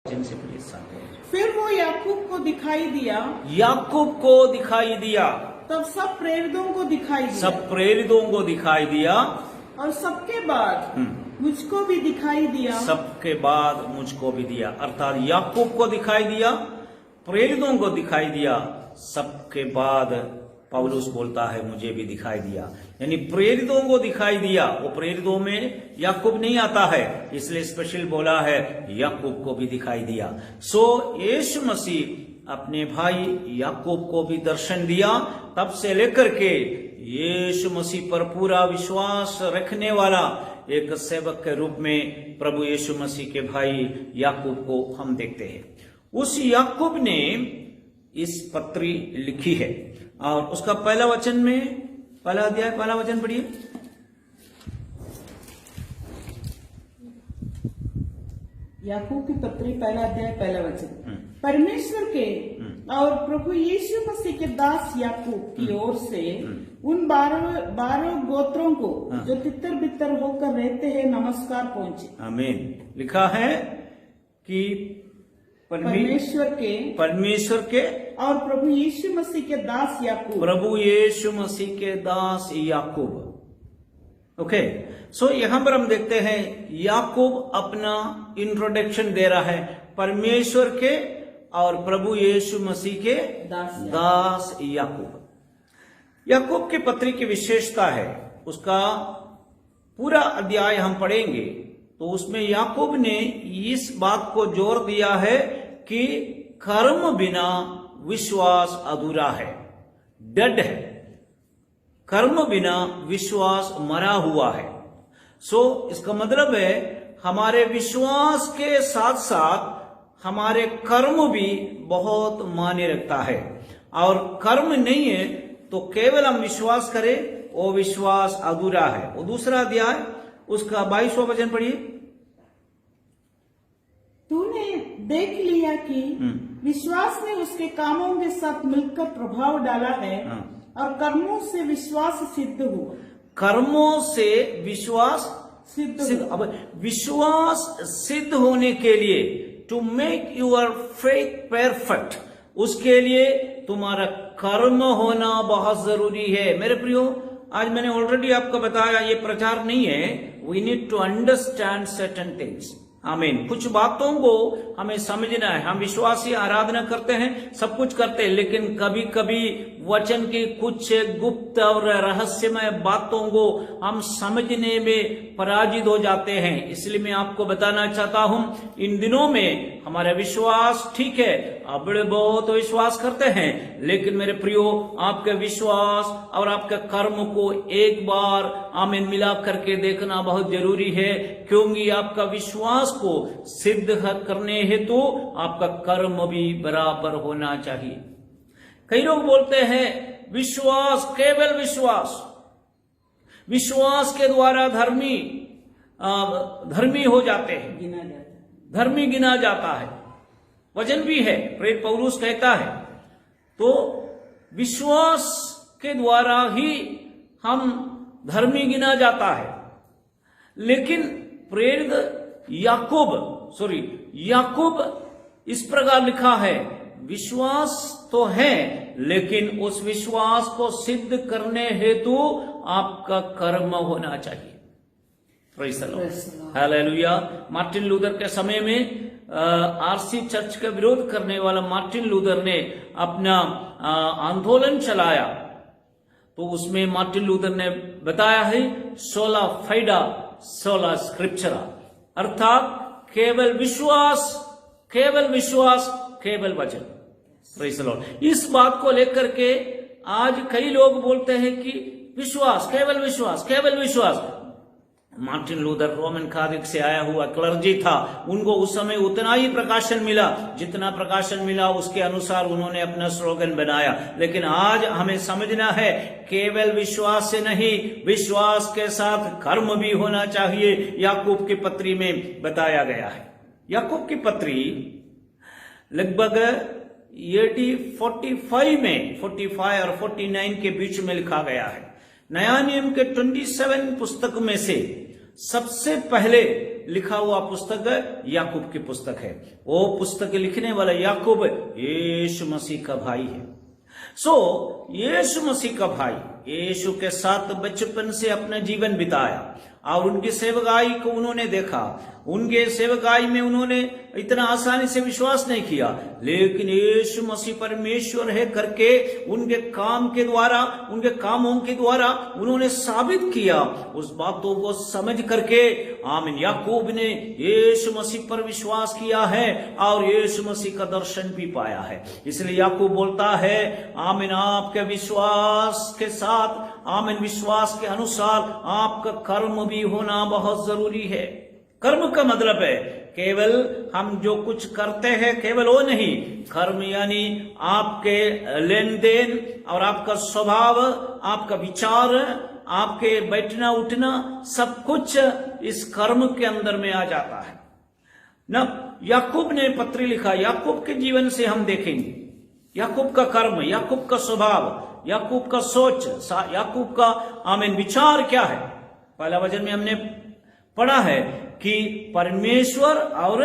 से प्लीज सामने। फिर वो याकूब को दिखाई दिया, याकूब को दिखाई दिया, तब सब प्रेरितों को दिखाई दिया, सब प्रेरितों को दिखाई दिया, और सबके बाद मुझको भी दिखाई दिया। सबके बाद मुझको भी दिया। अर्थात याकूब को दिखाई दिया, प्रेरितों को दिखाई दिया, सबके बाद पौलुस बोलता है मुझे भी दिखाई दिया। यानी प्रेरितों को दिखाई दिया। वो प्रेरितों में याकूब नहीं आता है, इसलिए स्पेशल बोला है याकूब को भी दिखाई दिया। सो यीशु मसीह अपने भाई याकूब को भी दर्शन दिया। तब से लेकर के यीशु मसीह पर पूरा विश्वास रखने वाला एक सेवक के रूप में प्रभु यीशु मसीह के भाई याकूब को हम देखते हैं। उस याकूब ने इस पत्री लिखी है और उसका पहला वचन में, पहला अध्याय पहला वचन पढ़िए। याकूब की पत्री पहला अध्याय पहला वचन। परमेश्वर के और प्रभु यीशु मसीह के दास याकूब की ओर से उन 12 गोत्रों को जो तितर बितर होकर रहते हैं नमस्कार पहुंचे। आमीन। लिखा है कि परमेश्वर के और प्रभु यीशु मसीह के दास याकूब, प्रभु यीशु मसीह के दास याकूब। ओके, सो यहां पर हम देखते हैं याकूब अपना इंट्रोडक्शन दे रहा है परमेश्वर के और प्रभु यीशु मसीह के दास याकूब। याकूब की पत्री की विशेषता है, उसका पूरा अध्याय हम पढ़ेंगे तो उसमें याकूब ने इस बात को जोर दिया है कि कर्म बिना विश्वास अधूरा है, डेड है। कर्म बिना विश्वास मरा हुआ है। सो इसका मतलब है हमारे विश्वास के साथ साथ हमारे कर्म भी बहुत मायने रखता है। और कर्म नहीं है तो केवल हम विश्वास करें, वो विश्वास अधूरा है। वो दूसरा अध्याय उसका 22वां वचन पढ़िए। तूने देख लिया कि विश्वास ने उसके कामों के साथ मिलकर प्रभाव डाला है और कर्मों से विश्वास सिद्ध हुआ। कर्मों से विश्वास सिद्ध। अब विश्वास सिद्ध होने के लिए, to make your faith perfect, उसके लिए तुम्हारा कर्म होना बहुत जरूरी है। मेरे प्रियो, आज मैंने ऑलरेडी आपको बताया, ये प्रचार नहीं है। We need to understand certain things. आमीन। कुछ बातों को हमें समझना है। हम विश्वासी आराधना करते हैं, सब कुछ करते हैं, लेकिन कभी कभी वचन की कुछ गुप्त और रहस्यमय बातों को हम समझने में पराजित हो जाते हैं। इसलिए मैं आपको बताना चाहता हूं, इन दिनों में हमारा विश्वास ठीक है, आप बड़े बहुत विश्वास करते हैं, लेकिन मेरे प्रियो, आपके विश्वास और आपके कर्म को एक बार आमीन मिला करके देखना बहुत जरूरी है, क्योंकि आपका विश्वास को सिद्ध करने हेतु आपका कर्म भी बराबर होना चाहिए। कई लोग बोलते हैं विश्वास, केवल विश्वास, विश्वास के द्वारा धर्मी हो जाते हैं, धर्मी गिना जाता है। वचन भी है, प्रेरित पौलुस कहता है, तो विश्वास के द्वारा ही हम धर्मी गिना जाता है। लेकिन प्रेरित याकूब इस प्रकार लिखा है, विश्वास तो है, लेकिन उस विश्वास को सिद्ध करने हेतु आपका कर्म होना चाहिए। Praise the Lord, hallelujah. Martin Luther के समय में आरसी चर्च का विरोध करने वाला मार्टिन लूथर ने अपना आंदोलन चलाया, तो उसमें मार्टिन लूथर ने बताया है सोला फाइडा सोला स्क्रिप्चरा, अर्थात केवल विश्वास, केवल विश्वास, केवल वचन। Praise the Lord. इस बात को लेकर के आज कई लोग बोलते हैं कि विश्वास, केवल विश्वास, केवल विश्वास। मार्टिन लूथर रोमन कैथोलिक से आया हुआ क्लर्जी था, उनको उस समय उतना ही प्रकाशन मिला, जितना प्रकाशन मिला उसके अनुसार उन्होंने अपना स्लोगन बनाया। लेकिन आज हमें समझना है, केवल विश्वास से नहीं, विश्वास के साथ कर्म भी होना चाहिए। याकूब की पत्री में बताया गया है। याकूब की पत्री लगभग AD 45 में, 45 और 49 के बीच में लिखा गया है। नया नियम के 27 पुस्तक में से सबसे पहले लिखा हुआ पुस्तक याकूब की पुस्तक है। वो पुस्तक लिखने वाला याकूब यीशु मसीह का भाई है। यीशु मसीह का भाई यीशु के साथ बचपन से अपना जीवन बिताया और उनकी सेवकाई को उन्होंने देखा। उनके सेवकाई में उन्होंने इतना आसानी से विश्वास नहीं किया, लेकिन यीशु मसीह परमेश्वर है करके उनके काम के द्वारा, उनके कामों के द्वारा उन्होंने साबित किया। उस बातों को समझ करके आमीन याकूब ने यीशु मसीह पर विश्वास किया है और यीशु मसीह का दर्शन भी पाया है। इसलिए याकूब बोलता है आमीन आपके विश्वास के साथ, आमीन विश्वास के अनुसार आपका कर्म भी होना बहुत जरूरी है। कर्म का मतलब है केवल हम जो कुछ करते हैं केवल वो नहीं, कर्म यानी आपके लेन देन और आपका स्वभाव, आपका विचार, आपके बैठना उठना, सब कुछ इस कर्म के अंदर में आ जाता है ना। याकूब ने पत्री लिखा, याकूब के जीवन से हम देखेंगे याकूब का कर्म, याकूब का स्वभाव, याकूब का सोच, याकूब का आमीन विचार क्या है। पहला वचन में हमने पढ़ा है कि परमेश्वर और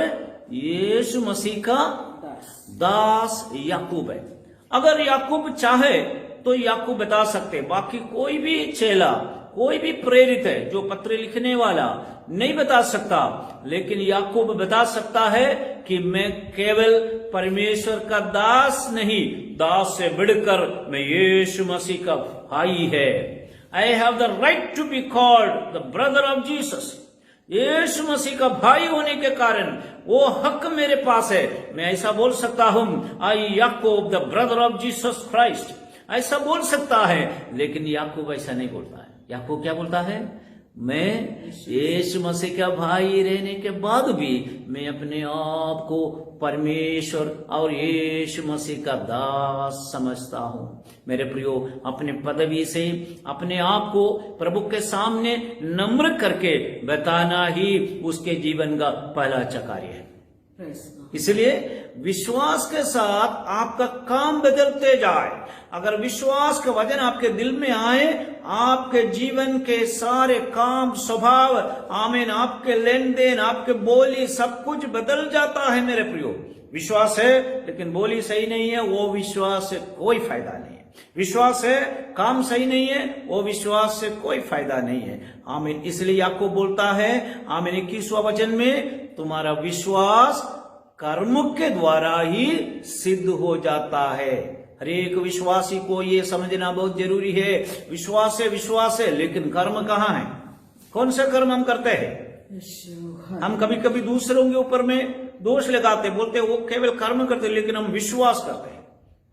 यीशु मसीह का दास याकूब है। अगर याकूब चाहे तो याकूब बता सकते, बाकी कोई भी चेला, कोई भी प्रेरित है जो पत्र लिखने वाला नहीं बता सकता, लेकिन याकूब बता सकता है कि मैं केवल परमेश्वर का दास नहीं, दास से बढ़कर मैं यीशु मसीह का भाई है। I have the right to be called the brother of Jesus. यीशु मसीह का भाई होने के कारण वो हक मेरे पास है। मैं ऐसा बोल सकता हूं, I Yakub the brother of Jesus Christ, ऐसा बोल सकता है। लेकिन याकूब ऐसा नहीं बोलता है। याकूब क्या बोलता है? मैं यीशु मसीह का भाई रहने के बाद भी मैं अपने आप को परमेश्वर और यीशु मसीह का दास समझता हूं। मेरे प्रियो, अपने पदवी से अपने आप को प्रभु के सामने नम्र करके बताना ही उसके जीवन का पहला अच्छा कार्य है। इसलिए विश्वास के साथ आपका काम बदलते जाए। अगर विश्वास का वजन आपके दिल में आए, आपके जीवन के सारे काम, स्वभाव, आमीन, आपके लेन देन, आपके बोली, सब कुछ बदल जाता है। मेरे प्रियो, विश्वास है लेकिन बोली सही नहीं है, वो विश्वास से कोई फायदा नहीं है। विश्वास है, काम सही नहीं है, वो विश्वास से कोई फायदा नहीं है। आमीन। इसलिए याकूब बोलता है आमीन 21वां वचन में, तुम्हारा विश्वास कर्म के द्वारा ही सिद्ध हो जाता है। हर एक विश्वासी को ये समझना बहुत जरूरी है। विश्वास है लेकिन कर्म कहाँ है? कौन सा कर्म हम करते हैं? हम कभी कभी दूसरों के ऊपर में दोष लगाते, बोलते वो केवल कर्म करते, लेकिन हम विश्वास करते हैं।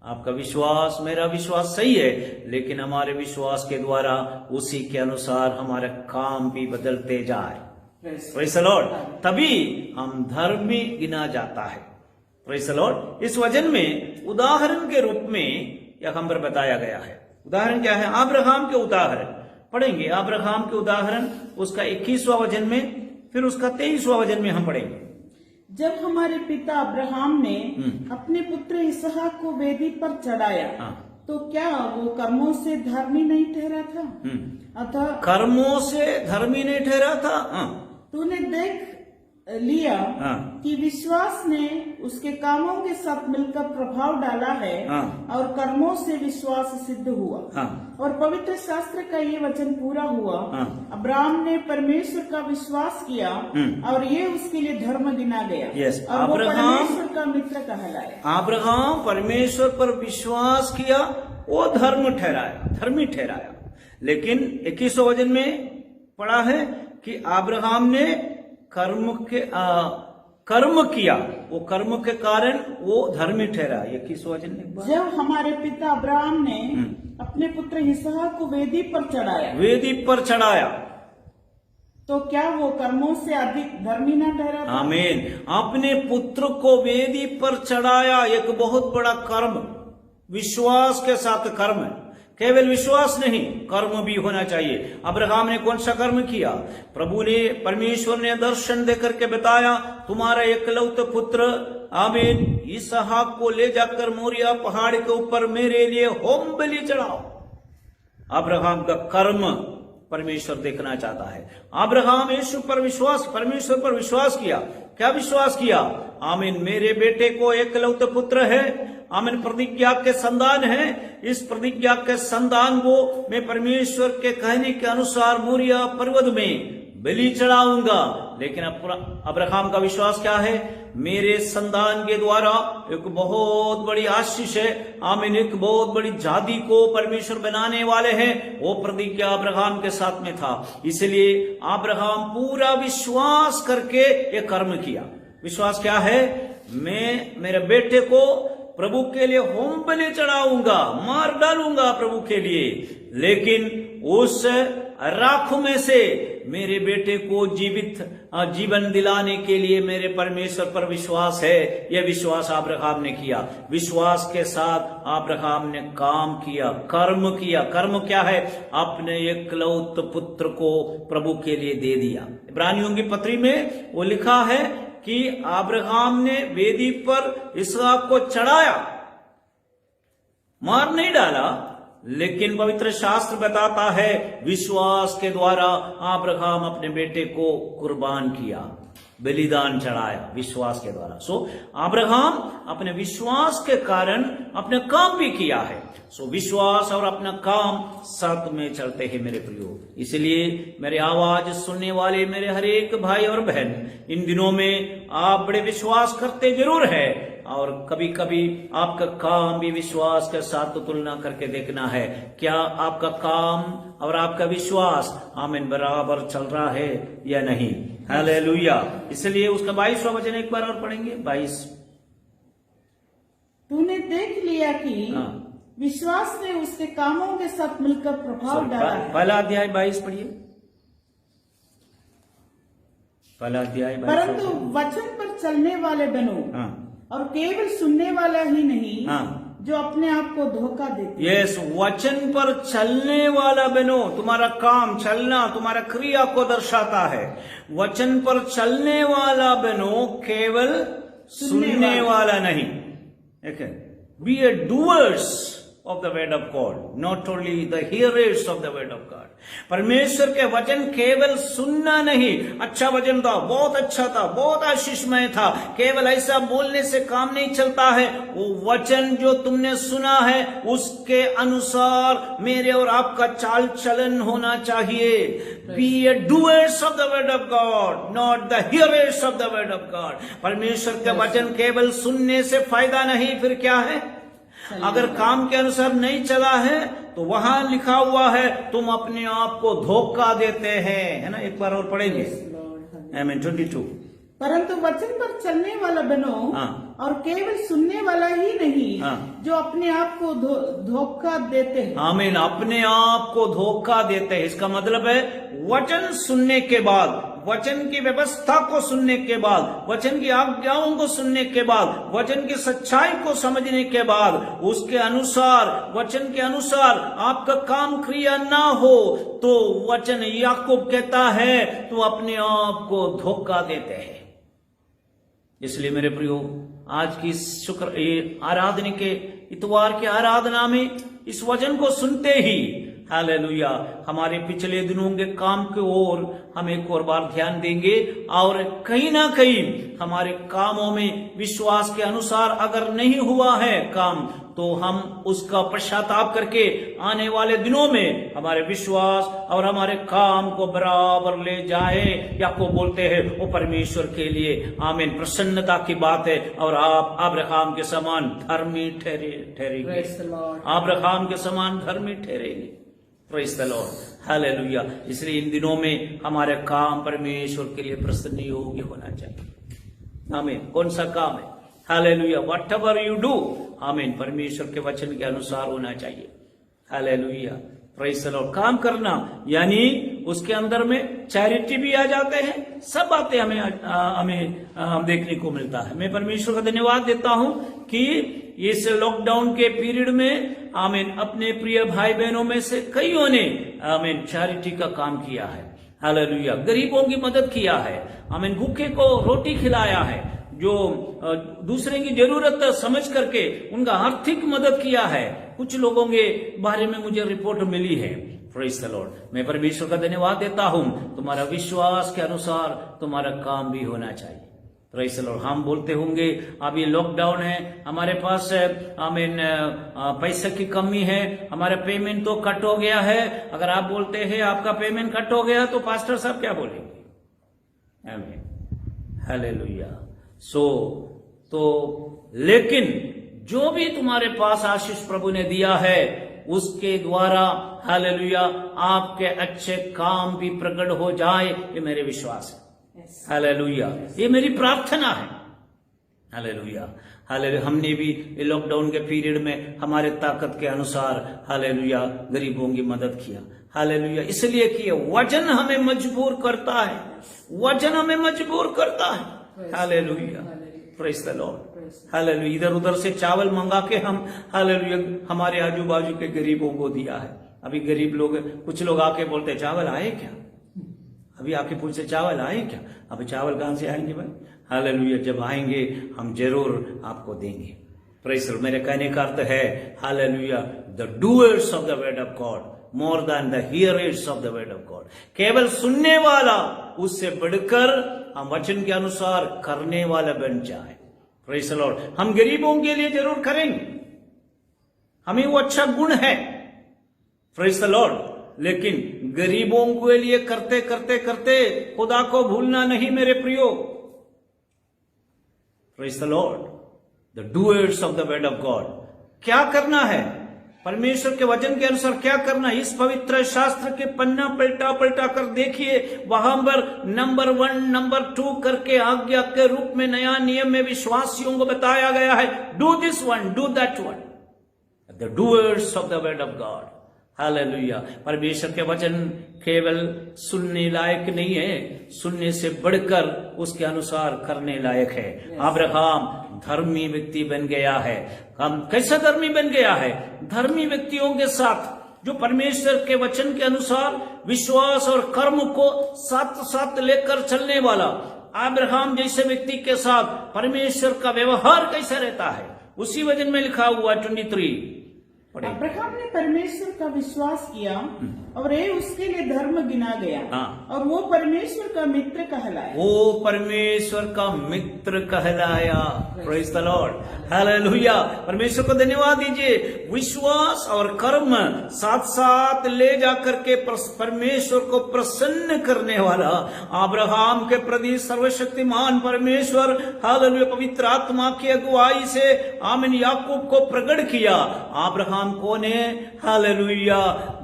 आपका विश्वास, मेरा विश्वास सही है, लेकिन हमारे विश्वास के द्वारा उसी के अनुसार हमारे काम भी बदलते जाए। Praise the Lord. तभी हम धर्मी गिना जाता है। Praise the Lord. इस वचन में उदाहरण के रूप में यहाँ पर बताया गया है। उदाहरण क्या है? अब्राहम के उदाहरण पढ़ेंगे। अब्राहम के उदाहरण उसका 21वां वचन में, फिर उसका 23वां वचन में हम पढ़ेंगे। जब हमारे पिता अब्राहम ने अपने पुत्र इसहाक को वेदी पर चढ़ाया, तो क्या वो कर्मों से धर्मी नहीं ठहरा था? अतः कर्मों से धर्मी नहीं ठहरा था। तूने देख लिया कि विश्वास ने उसके कामों के साथ मिलकर प्रभाव डाला है और कर्मों से विश्वास सिद्ध हुआ। और पवित्र शास्त्र का ये वचन पूरा हुआ, अब्राहम ने परमेश्वर का विश्वास किया और ये उसके लिए धर्म गिना गया। और वो परमेश्वर का मित्र कहलाया। अब्राहम परमेश्वर पर विश्वास किया, वो धर्म ठहराया, धर्मी ठहराया। लेकिन 21वें वचन में पढ़ा है कि अब्राहम ने कर्म किया, वो कर्म के कारण वो धर्मी ठहरा। 21वां वचन में, जब हमारे पिता अब्राहम ने अपने पुत्र इसहाक को वेदी पर चढ़ाया, तो क्या वो कर्मों से अधिक धर्मी न ठहरा? आमीन। अपने पुत्र को वेदी पर चढ़ाया, एक बहुत बड़ा कर्म, विश्वास के साथ कर्म। केवल विश्वास नहीं, कर्म भी होना चाहिए। अब्राहम ने कौन सा कर्म किया? प्रभु ने, परमेश्वर ने दर्शन देकर के बताया, तुम्हारा एकलौता पुत्र आमीन इसहाक को ले जाकर मोरिया पहाड़ के ऊपर मेरे लिए होम बलि चढ़ाओ। अब्राहम का कर्म परमेश्वर देखना चाहता है। अब्राहम यीशु पर विश्वास, परमेश्वर पर विश्वास किया। क्या विश्वास किया? आमीन, मेरे बेटे को एकलौते पुत्र है, आमीन, प्रतिज्ञा के संतान है। इस प्रतिज्ञा के संतान को मैं परमेश्वर के कहने के अनुसार मोरिया पर्वत में बलि चढ़ाऊंगा। लेकिन अब्राहम का विश्वास क्या है? मेरे संतान के द्वारा एक बहुत बड़ी आशीष है, आमीन, एक बहुत बड़ी जाति को परमेश्वर बनाने वाले हैं। वो प्रतिज्ञा अब्राहम के साथ में था। इसलिए अब्राहम पूरा विश्वास करके ये कर्म किया। विश्वास क्या है? मैं मेरे बेटे को प्रभु के लिए होम बलि चढ़ाऊंगा, मार डालूंगा प्रभु के लिए, लेकिन उस राख में से मेरे बेटे को जीवन दिलाने के लिए मेरे परमेश्वर पर विश्वास है। यह विश्वास अब्राहम ने किया। विश्वास के साथ अब्राहम ने काम किया, कर्म किया। कर्म क्या है? अपने एकलौते पुत्र को प्रभु के लिए दे दिया। इब्रानियों की पत्री में वो लिखा है कि अब्राहम ने वेदी पर इसहाक को चढ़ाया, मार नहीं डाला, लेकिन पवित्र शास्त्र बताता है विश्वास के द्वारा अब्राहम अपने बेटे को कुर्बान किया, बलिदान चढ़ाया विश्वास के द्वारा। सो अब्राहम अपने विश्वास के कारण अपने काम भी किया है। सो विश्वास और अपना काम साथ में चलते हैं मेरे प्रियो। इसलिए मेरे आवाज सुनने वाले मेरे हर एक भाई और बहन, इन दिनों में आप बड़े विश्वास करते जरूर है, और कभी कभी आपका काम भी विश्वास के साथ तुलना करके देखना है। क्या आपका काम और आपका विश्वास आमीन बराबर चल रहा है या नहीं? हालेलुया। इसलिए उसका 22वां वचन एक बार और पढ़ेंगे। 22। तूने देख लिया कि विश्वास ने उसके कामों के साथ मिलकर प्रभाव डाला है। पहला अध्याय 22 पढ़िए। पहला अध्याय 22। परंतु वचन पर चलने वाले बनो, और केवल सुनने वाला ही नहीं, जो अपने आप को धोखा देते। यस, वचन पर चलने वाला बनो। तुम्हारा काम चलना, तुम्हारा क्रिया को दर्शाता है। वचन पर चलने वाला बनो, केवल सुनने वाला नहीं। Be a doers of the word of God, not only the hearers of the word of God. परमेश्वर के वचन केवल सुनना नहीं। अच्छा वचन था, बहुत अच्छा था, बहुत आशीषमय था, केवल ऐसा बोलने से काम नहीं चलता है। वो वचन जो तुमने सुना है उसके अनुसार मेरे और आपका चाल चलन होना चाहिए। Be a doers of the word of God, not the hearers of the word of God. परमेश्वर के वचन केवल सुनने से फायदा नहीं, फिर क्या है? अगर काम के अनुसार नहीं चला है तो वहां लिखा हुआ है तुम अपने आप को धोखा देते हैं, है ना? एक बार और पढ़ेंगे। आमीन। 22। परंतु वचन पर चलने वाला बनो, और केवल सुनने वाला ही नहीं, जो अपने आप को धोखा देते हैं। आमीन। अपने आप को धोखा देते हैं, इसका मतलब है वचन सुनने के बाद, वचन की व्यवस्था को सुनने के बाद, वचन की आज्ञाओं को सुनने के बाद, वचन की सच्चाई को समझने के बाद, उसके अनुसार, वचन के अनुसार आपका काम क्रिया ना हो तो वचन याकूब कहता है तो अपने आप को धोखा देते हैं। इसलिए मेरे प्रियो, आज की शुक्र आराधना के इतवार के आराधना में इस वचन को सुनते ही हालेलुया हमारे पिछले दिनों के काम की ओर हम एक और बार ध्यान देंगे, और कहीं ना कहीं हमारे कामों में विश्वास के अनुसार अगर नहीं हुआ है काम, तो हम उसका पश्चाताप करके आने वाले दिनों में हमारे विश्वास और हमारे काम को बराबर ले जाए। याकूब बोलते हैं वो परमेश्वर के लिए आमीन प्रसन्नता की बात है, और आप अब्राहम के समान धर्मी ठहरेंगे, अब्राहम के समान धर्मी ठहरेंगे। Praise the Lord, hallelujah. इसलिए इन दिनों में हमारे काम परमेश्वर के लिए प्रसन्न योग्य होना चाहिए। आमीन। कौन सा काम है? Hallelujah. What ever you do, आमीन, परमेश्वर के वचन के अनुसार होना चाहिए। हालेलुया। Praise the Lord. काम करना यानी उसके अंदर में चैरिटी भी आ जाते हैं, सब बातें हमें देखने को मिलता है। मैं परमेश्वर का धन्यवाद देता हूं कि इस लॉकडाउन के पीरियड में आमीन अपने प्रिय भाई बहनों में से कईयों ने आमीन चैरिटी का काम किया है। हालेलुया। गरीबों की मदद किया है, आमीन भूखे को रोटी खिलाया है, जो दूसरे की जरूरत समझ करके उनका आर्थिक मदद किया है। कुछ लोगों के बारे में मुझे रिपोर्ट मिली है, प्रेज द लॉर्ड। मैं परमेश्वर का धन्यवाद देता हूं, तुम्हारा विश्वास के अनुसार तुम्हारा काम भी होना चाहिए। Praise the Lord. हम बोलते होंगे अब ये लॉकडाउन है, हमारे पास पैसे की कमी है, हमारा पेमेंट तो कट हो गया है। अगर आप बोलते हैं आपका पेमेंट कट हो गया तो पास्टर साहब क्या बोलेंगे? आमीन, हालेलुया। तो लेकिन जो भी तुम्हारे पास आशीष प्रभु ने दिया है उसके द्वारा हालेलुया आपके अच्छे काम भी प्रकट हो जाए, ये मेरे विश्वास है। हालेलुया, ये मेरी प्रार्थना है। Hallelujah, hallelujah. हमने भी लॉकडाउन के पीरियड में हमारे ताकत के अनुसार हालेलुया गरीबों की मदद किया। हालेलुया, इसलिए कि वचन हमें मजबूर करता है, वचन हमें मजबूर करता है। Hallelujah, praise the Lord. Hallelujah. इधर उधर से चावल मंगा के हम हालेलुया हमारे आजू बाजू के गरीबों को दिया है। अभी गरीब लोग, कुछ लोग आके बोलते चावल आए क्या? अभी आके पूछते चावल आए क्या? अभी चावल कहां से आएंगे भाई? हालेलुया, जब आएंगे हम जरूर आपको देंगे। Praise the Lord. मेरे कहने का अर्थ है hallelujah, the doers of the word of God more than the hearers of the word of God. केवल सुनने वाला उससे बढ़कर हम वचन के अनुसार करने वाला बन जाए। Praise the Lord. हम गरीबों के लिए जरूर करेंगे, हमें वो अच्छा गुण है। Praise the Lord. लेकिन गरीबों के लिए करते करते करते खुदा को भूलना नहीं मेरे प्रियो। Praise the Lord. The doers of the word of God. क्या करना है? परमेश्वर के वचन के अनुसार क्या करना? इस पवित्र शास्त्र के पन्ना पलटा पलटा कर देखिए, वहां पर नंबर 1 नंबर 2 करके आज्ञा के रूप में नया नियम में विश्वासियों को बताया गया है। Do this one, do that one. The doers of the word of God. हालेलुया। परमेश्वर के वचन केवल सुनने लायक नहीं है, सुनने से बढ़कर उसके अनुसार करने लायक है। अब्राहम धर्मी व्यक्ति बन गया है। हम कैसा धर्मी बन गया है? धर्मी व्यक्तियों के साथ जो परमेश्वर के वचन के अनुसार विश्वास और कर्म को साथ साथ लेकर चलने वाला अब्राहम जैसे व्यक्ति के साथ परमेश्वर का व्यवहार कैसा रहता है, उसी वचन में लिखा हुआ 23। अब्राहम ने परमेश्वर का विश्वास किया और ये उसके लिए धर्म गिना गया। और वो परमेश्वर का मित्र कहलाया। वो परमेश्वर का मित्र कहलाया। Praise the Lord. हालेलुया। परमेश्वर को धन्यवाद दीजिए। विश्वास और कर्म साथ साथ ले जाकर के परमेश्वर को प्रसन्न करने वाला अब्राहम के प्रति सर्वशक्तिमान परमेश्वर हालेलुया पवित्र आत्मा की अगुवाई से आमीन याकूब को प्रकट किया। अब्राहम कौन है? हालेलुया।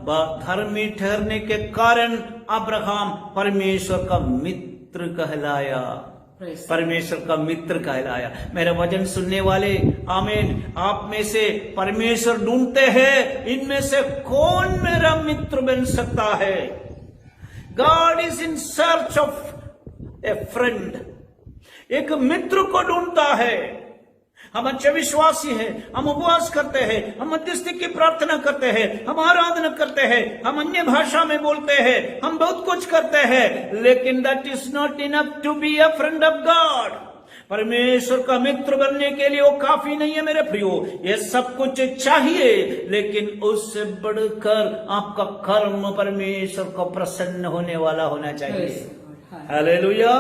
धर्मी ठहरने के कारण अब्राहम परमेश्वर का मित्र कहलाया। परमेश्वर का मित्र कहलाया। मेरा वचन सुनने वाले आमीन, आप में से परमेश्वर ढूंढते हैं इनमें से कौन मेरा मित्र बन सकता है? God is in search of A friend. एक मित्र को ढूंढता है। हम अच्छे विश्वासी हैं, हम उपवास करते हैं, हम मध्यस्थी की प्रार्थना करते हैं, हम आराधना करते हैं, हम अन्य भाषा में बोलते हैं, हम बहुत कुछ करते हैं, लेकिन that is not enough to be a friend of God. परमेश्वर का मित्र बनने के लिए वो काफी नहीं है मेरे प्रियो। ये सब कुछ चाहिए, लेकिन उससे बढ़कर आपका कर्म परमेश्वर को प्रसन्न होने वाला होना चाहिए। हालेलुया,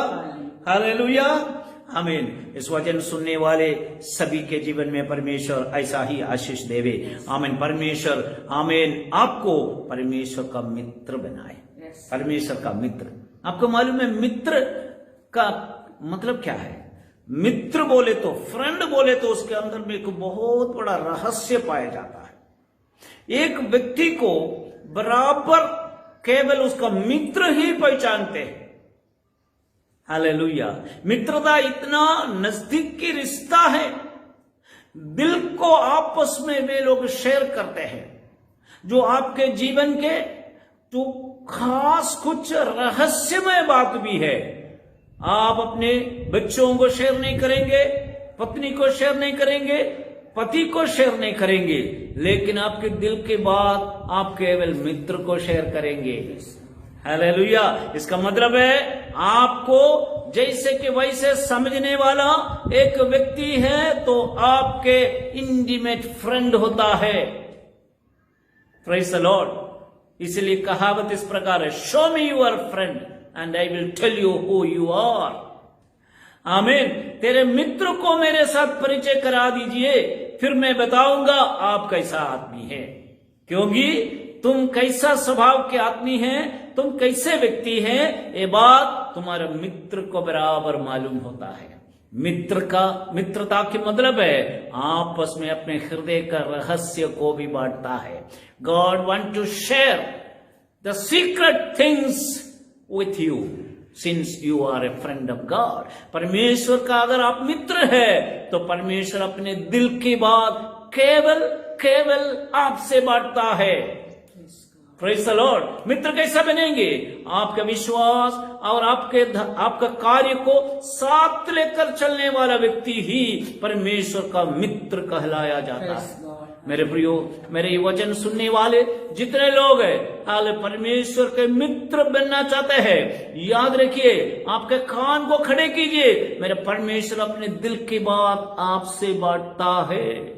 हालेलुया, आमीन। इस वचन सुनने वाले सभी के जीवन में परमेश्वर ऐसा ही आशीष देवे। आमीन। परमेश्वर आमीन आपको परमेश्वर का मित्र बनाए। परमेश्वर का मित्र। आपको मालूम है मित्र का मतलब क्या है? मित्र बोले तो, फ्रेंड बोले तो उसके अंदर में एक बहुत बड़ा रहस्य पाया जाता है। एक व्यक्ति को बराबर केवल उसका मित्र ही पहचानते हैं। हालेलुया। मित्रता इतना नजदीक की रिश्ता है, दिल को आपस में वे लोग शेयर करते हैं। जो आपके जीवन के तो खास कुछ रहस्यमय बात भी है। आप अपने बच्चों को शेयर नहीं करेंगे, पत्नी को शेयर नहीं करेंगे, पति को शेयर नहीं करेंगे, लेकिन आपके दिल की बात आप केवल मित्र को शेयर करेंगे। हालेलुया। इसका मतलब है आपको जैसे कि वैसे समझने वाला एक व्यक्ति है तो आपके इंटीमेट फ्रेंड होता है। Praise the lord. इसलिए कहावत इस प्रकार है, show me your friend and I will tell you who you are. आमीन। तेरे मित्र को मेरे साथ परिचय करा दीजिए, फिर मैं बताऊंगा आप कैसा आदमी है, क्योंकि तुम कैसा स्वभाव के आदमी हैं, तुम कैसे व्यक्ति हैं, ये बात तुम्हारे मित्र को बराबर मालूम होता है। मित्रता के मतलब है आपस में अपने हृदय का रहस्य को भी बांटता है। God want to share the secret things with you since you are a friend of God. परमेश्वर का अगर आप मित्र है तो परमेश्वर अपने दिल की बात केवल आपसे बांटता है। Praise the Lord. मित्र कैसा बनेंगे? आपका विश्वास और आपका कार्य को साथ लेकर चलने वाला व्यक्ति ही परमेश्वर का मित्र कहलाया जाता है। मेरे प्रियो, मेरे ये वचन सुनने वाले जितने लोग हैं, हाल परमेश्वर के मित्र बनना चाहते हैं, याद रखिए, आपके कान को खड़े कीजिए, मेरे परमेश्वर अपने दिल की बात आपसे बांटता है।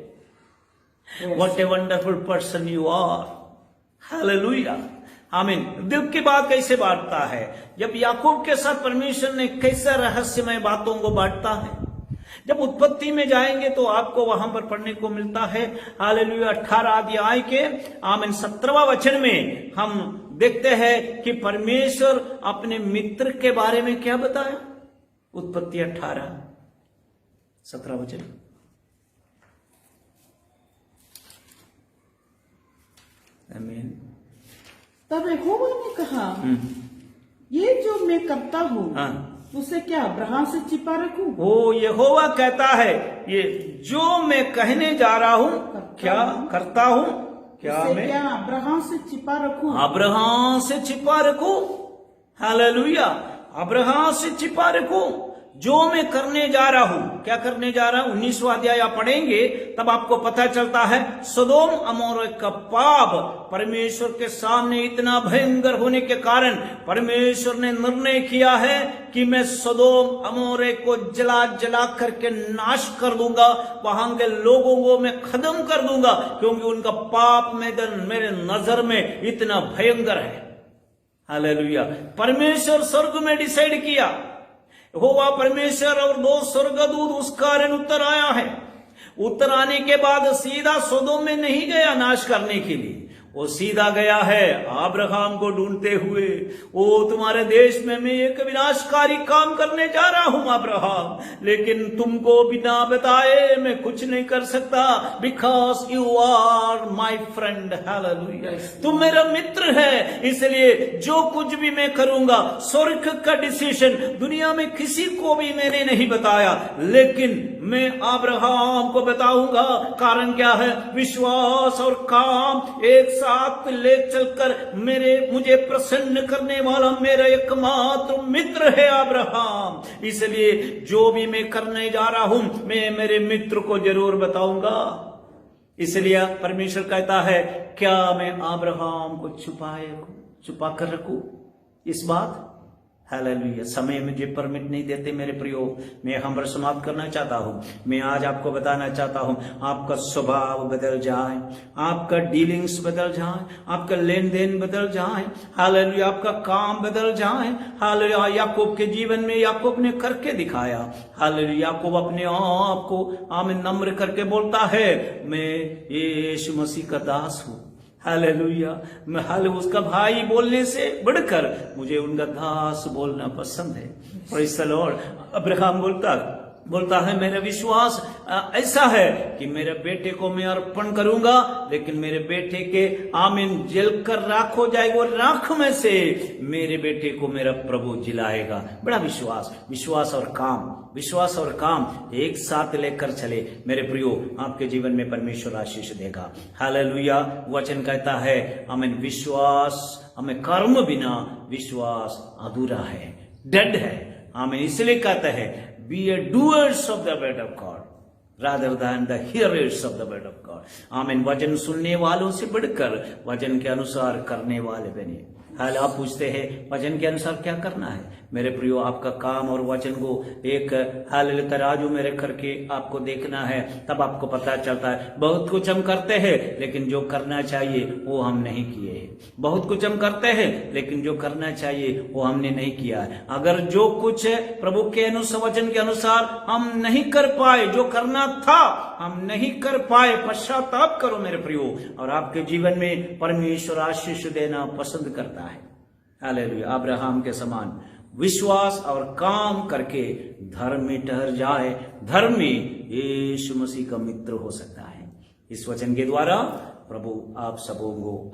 What a wonderful person you are. हालेलुया। आमीन। दिल की बात कैसे बांटता है? जब याकूब के साथ परमेश्वर ने कैसे रहस्यमय बातों को बांटता है, जब उत्पत्ति में जाएंगे तो आपको वहां पर पढ़ने को मिलता है। हालेलुया। 18 अध्याय के आमीन 17वां वचन में हम देखते हैं कि परमेश्वर अपने मित्र के बारे में क्या बताया। उत्पत्ति 18:17 वचन। आमीन। तब यहोवा ने कहा, ये जो मैं करता हूँ उसे क्या अब्राहम से छिपा रखूं? वो यहोवा कहता है, ये जो मैं कहने जा रहा हूँ, क्या करता हूँ, क्या मैं क्या अब्राहम से छिपा रखूं? अब्राहम से छिपा रखूं। हालेलुया। अब्राहम से छिपा रखूं। जो मैं करने जा रहा हूं, क्या करने जा रहा हूं? 19वां अध्याय आप पढ़ेंगे तब आपको पता चलता है। सदोम अमोरे का पाप परमेश्वर के सामने इतना भयंकर होने के कारण परमेश्वर ने निर्णय किया है कि मैं सदोम अमोरे को जला जला करके नाश कर दूंगा, वहां के लोगों को मैं खत्म कर दूंगा, क्योंकि उनका पाप मेरे नजर में इतना भयंकर है। हालेलुया। परमेश्वर स्वर्ग में डिसाइड किया, यहोवा परमेश्वर और 2 स्वर्गदूत उस कारण उत्तर आया है। उत्तर आने के बाद सीधा सदोम में नहीं गया नाश करने के लिए, वो सीधा गया है अब्राहम को ढूंढते हुए। वो तुम्हारे देश में मैं एक विनाशकारी काम करने जा रहा हूं अब्राहम, लेकिन तुमको बिना बताए मैं कुछ नहीं कर सकता, because you are my friend. हालेलुया। तुम मेरा मित्र है, इसलिए जो कुछ भी मैं करूंगा, स्वर्ग का डिसीजन दुनिया में किसी को भी मैंने नहीं बताया, लेकिन मैं अब्राहम को बताऊंगा। कारण क्या है? विश्वास और काम एक साथ ले चलकर मुझे प्रसन्न करने वाला मेरा एकमात्र मित्र है अब्राहम। इसलिए जो भी मैं करने जा रहा हूं, मैं मेरे मित्र को जरूर बताऊंगा। इसलिए परमेश्वर कहता है, क्या मैं अब्राहम को छुपा कर रखूं इस बात? हालेलुया। समय मुझे परमिट नहीं देते मेरे प्रियो, मैं यहाँ पर समाप्त करना चाहता हूँ। मैं आज आपको बताना चाहता हूँ, आपका स्वभाव बदल जाए, आपका डीलिंग्स बदल जाए, आपका लेन देन बदल जाए। हालेलुया। आपका काम बदल जाए। हालेलुया। याकूब के जीवन में याकूब ने करके दिखाया। हालेलुया। याकूब अपने आप को आमीन नम्र करके बोलता है, मैं यीशु मसीह का दास हूँ। हालेलुया। मैं उसका भाई बोलने से बढ़कर मुझे उनका दास बोलना पसंद है। Praise the Lord. अब्राहम बोलता है, मेरा विश्वास ऐसा है कि मेरे बेटे को मैं अर्पण करूंगा, लेकिन मेरे बेटे के आमीन जलकर राख हो जाएगा, वो राख में से मेरे बेटे को मेरा प्रभु जिलाएगा। बड़ा विश्वास और काम एक साथ लेकर चले मेरे प्रियो, आपके जीवन में परमेश्वर आशीष देगा। हालेलुया। वचन कहता है, आमीन, विश्वास हमें कर्म बिना विश्वास अधूरा है, डेड है। आमीन। इसलिए कहता है, be a doers of the word of God rather than the hearers of the word of God. आमीन। वचन सुनने वालों से बढ़कर वचन के अनुसार करने वाले बने। हाल आप पूछते हैं, वचन के अनुसार क्या करना है? मेरे प्रियो, आपका काम और वचन को एक हालेलुया तराजू में रख करके आपको देखना है, तब आपको पता चलता है। बहुत कुछ हम करते हैं लेकिन जो करना चाहिए वो हम नहीं किए। बहुत कुछ हम करते हैं लेकिन जो करना चाहिए वो हमने नहीं किया है। अगर जो कुछ प्रभु के वचन के अनुसार हम नहीं कर पाए, जो करना था हम नहीं कर पाए, पश्चाताप करो मेरे प्रियो, और आपके जीवन में परमेश्वर आशीष देना पसंद करता है। हालेलुया। अब्राहम के समान विश्वास और काम करके धर्मी ठहर जाए, धर्मी यीशु मसीह का मित्र हो सकता है। इस वचन के द्वारा प्रभु आप सबों को